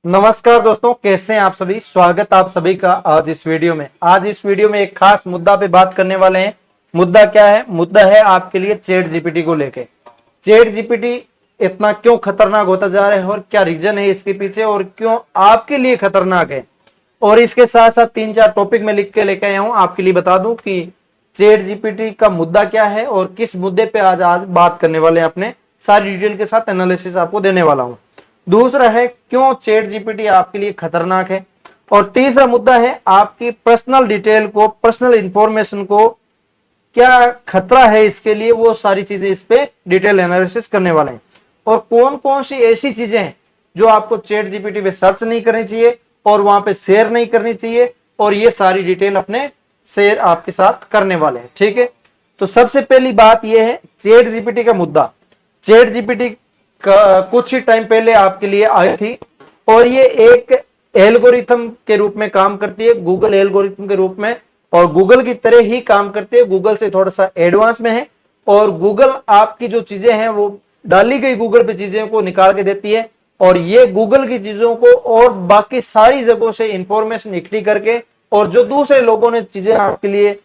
नमस्कार दोस्तों, कैसे हैं आप सभी। स्वागत आप सभी का आज इस वीडियो में। आज इस वीडियो में एक खास मुद्दा पे बात करने वाले हैं। मुद्दा क्या है? मुद्दा है आपके लिए चैट जीपीटी को लेके। चैट जीपीटी इतना क्यों खतरनाक होता जा रहा है और क्या रीजन है इसके पीछे और क्यों आपके लिए खतरनाक है, और इसके साथ साथ 3-4 टॉपिक में लिख के लेके आया हूं। आपके लिए बता दूं कि चैट जीपीटी का मुद्दा क्या है और किस मुद्दे पे आज बात करने वाले हैं। अपने सारी डिटेल के साथ एनालिसिस आपको देने वाला हूं। दूसरा है क्यों चैट जीपीटी आपके लिए खतरनाक है, और तीसरा मुद्दा है आपकी पर्सनल डिटेल को, पर्सनल इंफॉर्मेशन को क्या खतरा है इसके लिए। वो सारी चीजें इस पे डिटेल एनालिसिस करने वाले हैं। और कौन कौन सी ऐसी चीजें हैं जो आपको चैट जीपीटी पे सर्च नहीं करनी चाहिए और वहां पे शेयर नहीं करनी चाहिए, और ये सारी डिटेल अपने शेयर आपके साथ करने वाले हैं। ठीक है, तो सबसे पहली बात यह है चैट जीपीटी का मुद्दा। चैट जीपीटी कुछ ही टाइम पहले आपके लिए आई थी, और ये एक एल्गोरिथम के रूप में काम करती है, गूगल एल्गोरिथम के रूप में, और गूगल की तरह ही काम करती है। गूगल से थोड़ा सा एडवांस में है, और गूगल आपकी जो चीजें हैं वो डाली गई गूगल पे चीजें को निकाल के देती है, और ये गूगल की चीजों को और बाकी सारी जगहों से इंफॉर्मेशन इकट्ठी करके, और जो दूसरे लोगों ने चीजें आपके लिए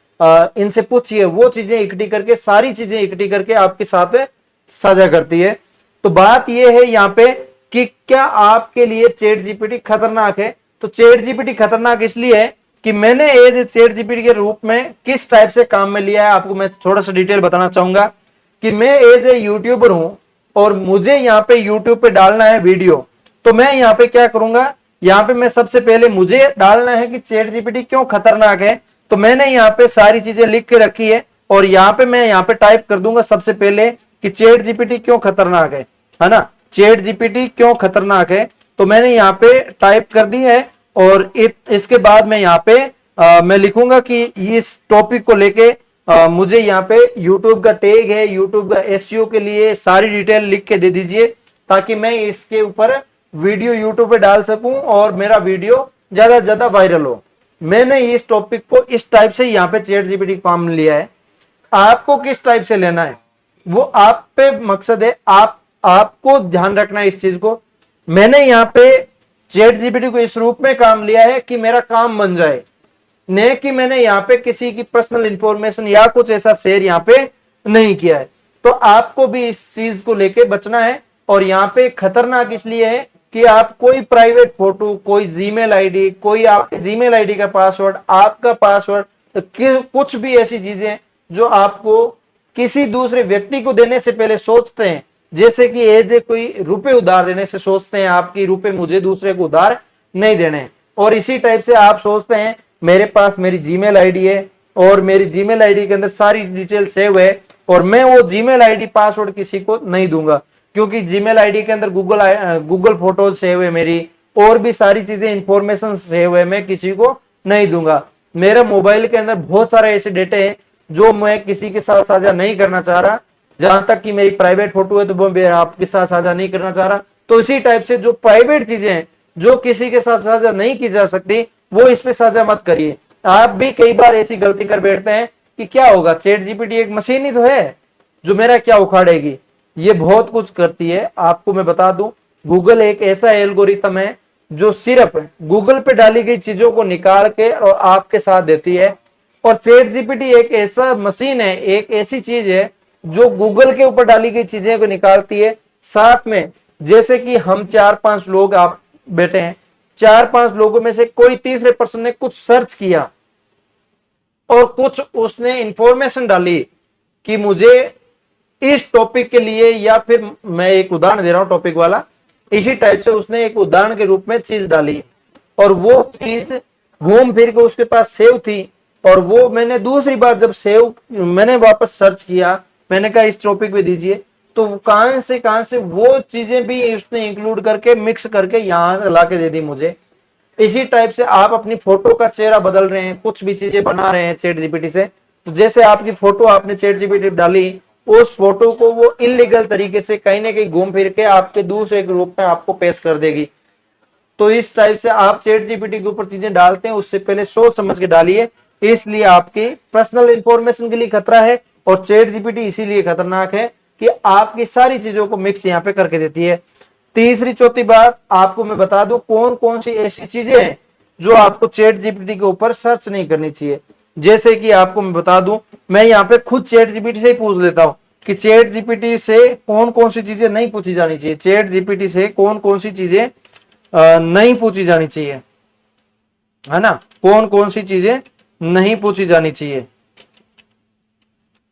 इनसे पूछी है वो चीजें इकट्ठी करके, सारी चीजें इकट्ठी करके आपके साथ साझा करती है। तो बात यह है यहाँ पे कि क्या आपके लिए चैट जीपीटी खतरनाक है। तो चैट जीपीटी खतरनाक इसलिए है कि मैंने एज चैट जीपीटी के रूप में किस टाइप से काम में लिया है, आपको मैं थोड़ा सा डिटेल बताना चाहूंगा। कि मैं एज ए यूट्यूबर हूं और मुझे यहाँ पे यूट्यूब पे डालना है वीडियो, तो मैं यहाँ पे क्या करूंगा, यहाँ पे मैं सबसे पहले मुझे डालना है कि चैट जीपीटी क्यों खतरनाक है। तो मैंने यहाँ पे सारी चीजें लिख के रखी है, और यहाँ पे मैं यहाँ पे टाइप कर दूंगा सबसे पहले कि चैट जीपीटी क्यों खतरनाक है ना। चैट जीपीटी क्यों खतरनाक है, तो मैंने यहाँ पे टाइप कर दी है, और इसके बाद मैं यहाँ पे मैं लिखूंगा कि इस टॉपिक को लेके मुझे यहाँ पे यूट्यूब का टैग है, यूट्यूब का एसईओ के लिए सारी डिटेल लिख के दे दीजिए, ताकि मैं इसके ऊपर वीडियो यूट्यूब पे डाल सकूं और मेरा वीडियो ज्यादा से ज्यादा वायरल हो। मैंने इस टॉपिक को इस टाइप से यहाँ पे चैट जीपीटी काम लिया है। आपको किस टाइप से लेना है वो आप पे मकसद है, आपको ध्यान रखना है इस चीज को। मैंने यहाँ पे चैट जीपीटी को इस रूप में काम लिया है कि मेरा काम बन जाए, न कि मैंने यहाँ पे किसी की पर्सनल इंफॉर्मेशन या कुछ ऐसा शेयर यहाँ पे नहीं किया है। तो आपको भी इस चीज को लेके बचना है। और यहाँ पे खतरनाक इसलिए है कि आप कोई प्राइवेट फोटो, कोई जीमेल आईडी, कोई आपके जीमेल आईडी का पासवर्ड, आपका पासवर्ड, कुछ भी ऐसी चीजें जो आपको किसी दूसरे व्यक्ति को देने से पहले सोचते हैं, जैसे कि एज ए कोई रुपए उधार देने से सोचते हैं आपकी रुपए मुझे दूसरे को उधार नहीं देने, और इसी टाइप से आप सोचते हैं मेरे पास मेरी जीमेल आईडी है और मेरी जीमेल आईडी के अंदर सारी डिटेल सेव है, और मैं वो जीमेल आईडी पासवर्ड किसी को नहीं दूंगा, क्योंकि जीमेल आईडी के अंदर गूगल फोटोज सेव है मेरी, और भी सारी चीजें इंफॉर्मेशन सेव है, मैं किसी को नहीं दूंगा। मेरे मोबाइल के अंदर बहुत सारे ऐसे डेटे हैं जो मैं किसी के साथ साझा नहीं करना चाह रहा। जहां तक कि मेरी प्राइवेट फोटो है तो वो मैं आपके साथ साझा नहीं करना चाह रहा। तो इसी टाइप से जो प्राइवेट चीजें हैं जो किसी के साथ साझा नहीं की जा सकती, वो इस पे साझा मत करिए। आप भी कई बार ऐसी गलती कर बैठते हैं कि क्या होगा, चैट जीपीटी एक मशीन ही तो है जो मेरा क्या उखाड़ेगी। ये बहुत कुछ करती है। आपको मैं बता दूं, गूगल एक ऐसा एल्गोरिथम है जो सिर्फ गूगल पे डाली गई चीजों को निकाल के और आपके साथ देती है। और चैट जीपीटी एक ऐसा मशीन है, एक ऐसी चीज है जो गूगल के ऊपर डाली गई चीजें को निकालती है। साथ में जैसे कि हम 4-5 लोग आप बैठे हैं, 4-5 लोगों में से कोई तीसरे पर्सन ने कुछ सर्च किया और कुछ उसने इंफॉर्मेशन डाली कि मुझे इस टॉपिक के लिए, या फिर मैं एक उदाहरण दे रहा हूं टॉपिक वाला, इसी टाइप से उसने एक उदाहरण के रूप में चीज डाली, और वो चीज घूम फिर के उसके पास सेव थी, और वो मैंने दूसरी बार जब सेव मैंने वापस सर्च किया, मैंने कहा इस टॉपिक पे दीजिए, तो कहां से वो चीजें भी उसने इंक्लूड करके मिक्स करके यहां ला के दे दी मुझे। इसी टाइप से आप अपनी फोटो का चेहरा बदल रहे हैं, कुछ भी चीजें बना रहे हैं चैट जीपीटी से, तो जैसे आपकी फोटो आपने चैट जीपीटी डाली, उस फोटो को वो इलीगल तरीके से कहीं ना कहीं घूम फिर के आपके दूसरे रूप में आपको पेश कर देगी। तो इस टाइप से आप चैट जीपीटी के ऊपर चीजें डालते हैं उससे पहले सोच समझ के डालिए, इसलिए आपकी पर्सनल इंफॉर्मेशन के लिए खतरा है। और चैट जीपीटी इसीलिए खतरनाक है कि आपकी सारी चीजों को मिक्स यहाँ पे करके देती है। तीसरी चौथी बात आपको मैं बता दूं कौन कौन सी ऐसी चीजें हैं जो आपको चैट जीपीटी के ऊपर सर्च नहीं करनी चाहिए। जैसे कि आपको मैं बता दूं, मैं यहाँ पे खुद चैट जीपीटी से ही पूछ लेता हूं कि चैट जीपीटी से कौन कौन सी चीजें नहीं पूछी जानी चाहिए, चैट जीपीटी से कौन कौन सी चीजें नहीं पूछी जानी चाहिए, है ना, कौन कौन सी चीजें नहीं पूछी जानी चाहिए।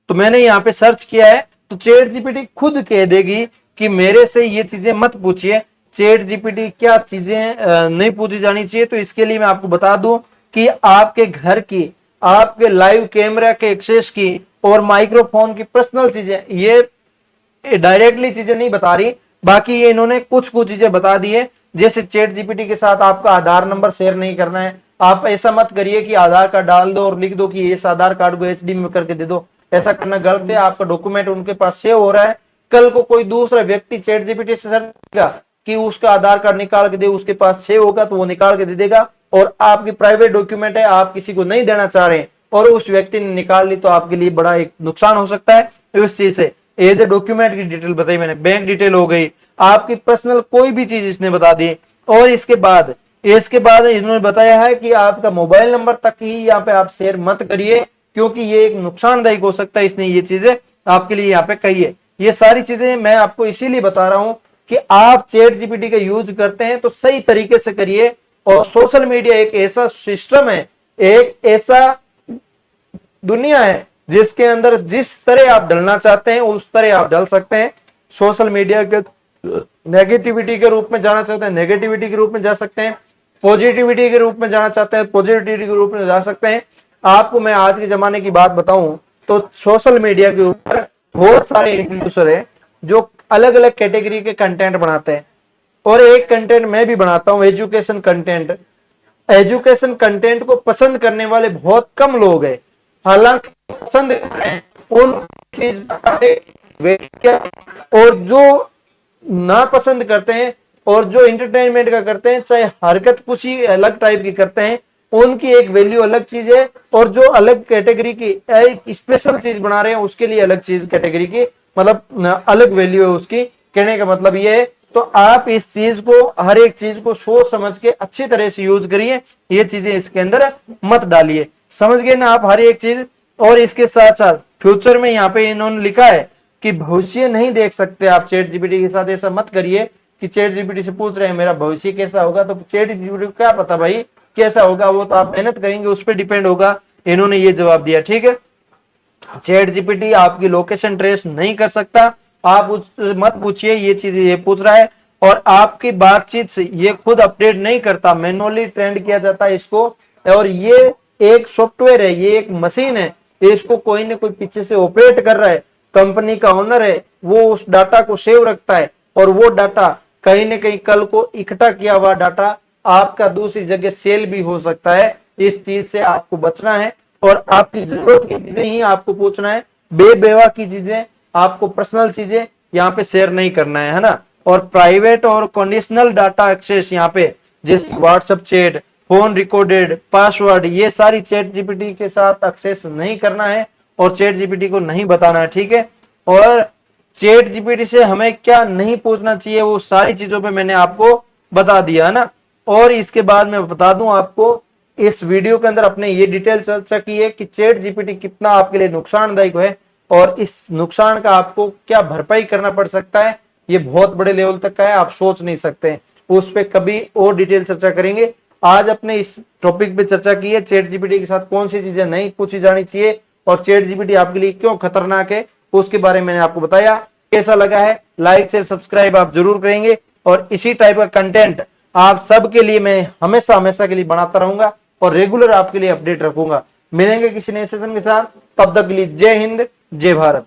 तो मैंने यहाँ पे सर्च किया है, तो चैट जीपीटी खुद कह देगी कि मेरे से ये चीजें मत पूछिए। चैट जीपीटी क्या चीजें नहीं पूछी जानी चाहिए, तो इसके लिए मैं आपको बता दूं कि आपके घर की, आपके लाइव कैमरा के एक्सेस की और माइक्रोफोन की पर्सनल चीजें, ये डायरेक्टली चीजें नहीं बता रही, बाकी ये इन्होंने कुछ कुछ चीजें बता दी है। जैसे चैट जीपीटी के साथ आपका आधार नंबर शेयर नहीं करना है। आप ऐसा मत करिए कि आधार कार्ड डाल दो और लिख दो कि इस आधार कार्ड को एचडी में करके दे दो, ऐसा करना गलत है। आपका डॉक्यूमेंट उनके पास सेव हो रहा है, कल को कोई दूसरा व्यक्ति चैट जीपीटी से सर्च करेगा कि उसका आधार कार्ड निकाल के दे, उसके पास सेव होगा तो वो निकाल के दे देगा, और आपकी प्राइवेट डॉक्यूमेंट है, आप किसी को नहीं देना चाह रहे और उस व्यक्ति ने निकाल ली, तो आपके लिए बड़ा एक नुकसान हो सकता है उस चीज से। एज ए डॉक्यूमेंट की डिटेल बताई मैंने, बैंक डिटेल हो गई, आपकी पर्सनल कोई भी चीज इसने बता दी। और इसके बाद इन्होंने बताया है कि आपका मोबाइल नंबर तक ही यहाँ पे आप शेयर मत करिए, क्योंकि ये एक नुकसानदायक हो सकता है। इसने ये चीजें आपके लिए यहाँ पे कही है। ये सारी चीजें मैं आपको इसीलिए बता रहा हूं कि आप चैट जीपीटी का यूज करते हैं तो सही तरीके से करिए। और सोशल मीडिया एक ऐसा सिस्टम है, एक ऐसा दुनिया है जिसके अंदर जिस तरह आप ढलना चाहते हैं उस तरह आप ढल सकते हैं। सोशल मीडिया के नेगेटिविटी के रूप में जाना चाहते हैं, नेगेटिविटी के रूप में जा सकते हैं, पॉजिटिविटी के रूप में जाना चाहते हैं, पॉजिटिविटी के रूप में जा सकते हैं। आपको मैं आज के जमाने की बात बताऊं तो सोशल मीडिया के ऊपर बहुत सारे इन्फ्लुएंसर हैं जो अलग अलग कैटेगरी के कंटेंट बनाते हैं, और एक कंटेंट मैं भी बनाता हूं, एजुकेशन कंटेंट। एजुकेशन कंटेंट को पसंद करने वाले बहुत कम लोग हैं, हालांकि पसंद करें उन चीज और जो ना पसंद करते हैं और जो इंटरटेनमेंट का करते हैं, चाहे हरकत कुछ ही अलग टाइप की करते हैं, उनकी एक वैल्यू अलग चीज है। और जो अलग कैटेगरी की एक स्पेशल चीज बना रहे हैं उसके लिए अलग चीज कैटेगरी की, मतलब अलग वैल्यू है उसकी। कहने का मतलब ये है, तो आप इस चीज को, हर एक चीज को सोच समझ के अच्छी तरह से यूज करिए, ये चीजें इसके अंदर मत डालिए। समझ गए ना आप हर एक चीज। और इसके साथ साथ फ्यूचर में यहाँ पे इन्होंने लिखा है कि भविष्य नहीं देख सकते आप चैट जीपीटी के साथ। ऐसा मत करिए कि चैट जीपीटी से पूछ रहे हैं मेरा भविष्य कैसा होगा, तो चैट जीपीटी को क्या पता भाई कैसा होगा, वो तो आप मेहनत करेंगे उस पर डिपेंड होगा। इन्होंने ये जवाब दिया, ठीक है। चैट जीपीटी आपकी लोकेशन ट्रेस नहीं कर सकता, आप मत पूछिए ये चीज, ये पूछ रहा है। और आपकी बातचीत से ये खुद अपडेट नहीं करता, मैनुअली ट्रेंड किया जाता है इसको। और ये एक सॉफ्टवेयर है, ये एक मशीन है, इसको कोई ना कोई पीछे से ऑपरेट कर रहा है, कंपनी का ओनर है, वो उस डाटा को सेव रखता है। और वो डाटा कहीं ना कहीं कल को इकट्ठा किया हुआ डाटा आपका दूसरी जगह सेल भी हो सकता है। इस चीज से आपको बचना है और आपकी जरूरत की चीजें ही आपको पूछना है, बेवजह की चीजें, आपको पर्सनल चीजें यहाँ पे शेयर नहीं करना है ना। और प्राइवेट और कंडीशनल डाटा एक्सेस यहाँ पे जैसे WhatsApp chat, phone recorded, password, ये सारी चैट जीपीटी के साथ एक्सेस नहीं करना है और चैट जीपीटी को नहीं बताना है, ठीक है। और चैट जीपीटी से हमें क्या नहीं पूछना चाहिए वो सारी चीजों पे मैंने आपको बता दिया है ना। और इसके बाद मैं बता दूं आपको, इस वीडियो के अंदर अपने ये डिटेल चर्चा की है कि चैट जीपीटी कितना आपके लिए नुकसानदायक है और इस नुकसान का आपको क्या भरपाई करना पड़ सकता है। ये बहुत बड़े लेवल तक का है, आप सोच नहीं सकते। उस पर कभी और डिटेल चर्चा करेंगे। आज अपने इस टॉपिक पे चर्चा की है चैट जीपीटी के साथ कौन सी चीजें नहीं पूछी जानी चाहिए और चैट जीपीटी आपके लिए क्यों खतरनाक है, उसके बारे में मैंने आपको बताया। कैसा लगा है, लाइक शेयर सब्सक्राइब आप जरूर करेंगे। और इसी टाइप का कंटेंट आप सबके लिए मैं हमेशा के लिए बनाता रहूंगा और रेगुलर आपके लिए अपडेट रखूंगा। मिलेंगे किसी नए सेशन के साथ, तब तक के लिए जय हिंद जय भारत।